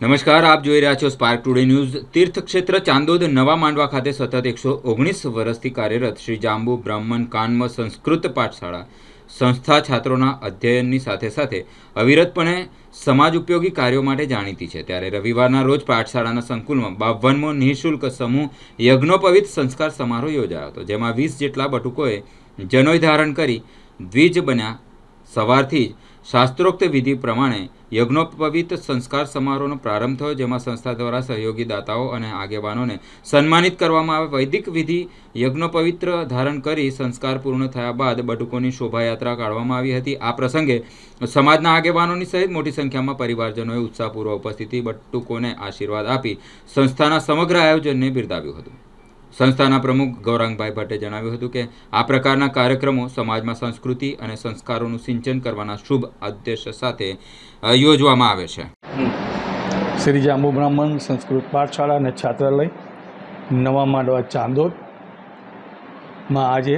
નમસ્કાર, આપ જોઈ રહ્યા છો સ્પાર્ક ટુડે ન્યૂઝ। તીર્થક્ષેત્ર ચાંદોદ નવા માંડવા ખાતે સતત 119 વર્ષથી કાર્યરત શ્રી જાંબુ બ્રાહ્મણ કાન્મ સંસ્કૃત પાઠશાળા સંસ્થા છાત્રોના અધ્યયનની સાથે સાથે અવિરતપણે સમાજ ઉપયોગી કાર્યો માટે જાણીતી છે। ત્યારે રવિવારના રોજ પાઠશાળાના સંકુલમાં 52મો નિઃશુલ્ક સમૂહ યજ્ઞોપવિત સંસ્કાર સમારોહ યોજાયો હતો, જેમાં 20 જેટલા બટુકોએ જનોય ધારણ કરી દ્વિજ બન્યા। સવારથી જ શાસ્ત્રોક્ત વિધિ પ્રમાણે યજ્ઞોપવિત સંસ્કાર સમારોહનો પ્રારંભ થયો, જેમાં સંસ્થા દ્વારા સહયોગી દાતાઓ અને આગેવાનોને સન્માનિત કરવામાં આવે। વૈદિક વિધિ યજ્ઞોપવિત્ર ધારણ કરી સંસ્કાર પૂર્ણ થયા બાદ બટુકોની શોભાયાત્રા કાઢવામાં આવી હતી। આ પ્રસંગે સમાજના આગેવાનોની સહિત મોટી સંખ્યામાં પરિવારજનોએ ઉત્સાહપૂર્વક ઉપસ્થિતિ બટુકોને આશીર્વાદ આપી સંસ્થાના સમગ્ર આયોજનને બિરદાવ્યું હતું। સંસ્થાના પ્રમુખ ગૌરાંગભાઈ ભટ્ટે જણાવ્યું હતું કે આ પ્રકારના કાર્યક્રમો સમાજમાં સંસ્કૃતિ અને સંસ્કારોનું સિંચન કરવાના શુભ ઉદ્દેશ્ય સાથે યોજવામાં આવે છે। શ્રી જાંબુ બ્રાહ્મણ સંસ્કૃત પાઠશાળા અને છાત્રાલય નવા માંડવા ચાંદોદમાં આજે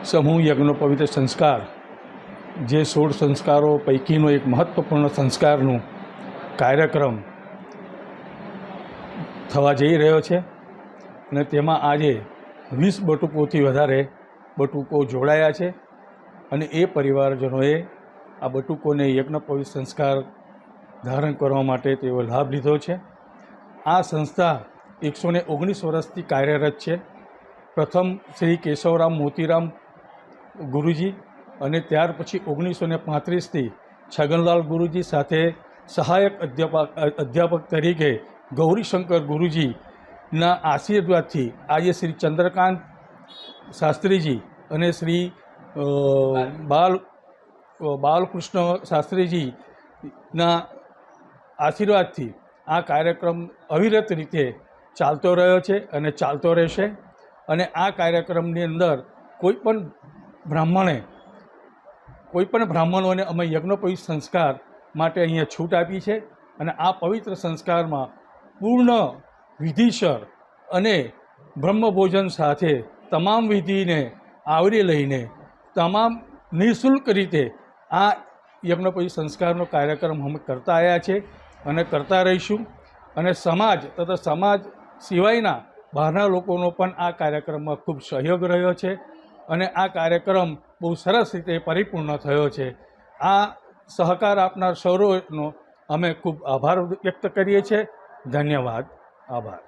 સમૂહ યજ્ઞોપવિત સંસ્કાર, જે 16 સંસ્કારો પૈકીનો એક મહત્ત્વપૂર્ણ સંસ્કારનું કાર્યક્રમ થવા જઈ રહ્યો છે અને તેમાં આજે 20 બટુકોથી વધારે બટુકો જોડાયા છે અને એ પરિવારજનોએ આ બટુકોને યજ્ઞોપવિત સંસ્કાર ધારણ કરવા માટે તેઓ લાભ લીધો છે। આ સંસ્થા 119 વર્ષથી કાર્યરત છે। પ્રથમ શ્રી કેશવરામ મોતીરામ ગુરુજી અને ત્યાર પછી 1935થી છગનલાલ ગુરુજી સાથે સહાયક અધ્યાપક તરીકે ગૌરીશંકર ગુરુજીના આશીર્વાદથી આજે શ્રી ચંદ્રકાંત શાસ્ત્રીજી અને શ્રી બાલકૃષ્ણ શાસ્ત્રીજીના આશીર્વાદથી આ કાર્યક્રમ અવિરત રીતે ચાલતો રહ્યો છે અને ચાલતો રહેશે। અને આ કાર્યક્રમની અંદર કોઈપણ બ્રાહ્મણોને અમે યજ્ઞોપવિત સંસ્કાર માટે અહીંયા છૂટ આપી છે અને આ પવિત્ર સંસ્કારમાં પૂર્ણ વિધિસર અને બ્રહ્મભોજન સાથે તમામ વિધિને આવરી લઈને તમામ નિઃશુલ્ક રીતે આ યજ્ઞોપવિત સંસ્કારનો કાર્યક્રમ અમે કરતા આવ્યા છે અને કરતા રહીશું। અને સમાજ તથા સમાજ સિવાયના બહારના લોકોનો પણ આ કાર્યક્રમમાં ખૂબ સહયોગ રહ્યો છે અને આ કાર્યક્રમ બહુ સરસ રીતે પરિપૂર્ણ થયો છે। આ સહકાર આપનાર સૌનો અમે ખૂબ આભાર વ્યક્ત કરીએ છીએ। ધન્યવાદ, આભાર।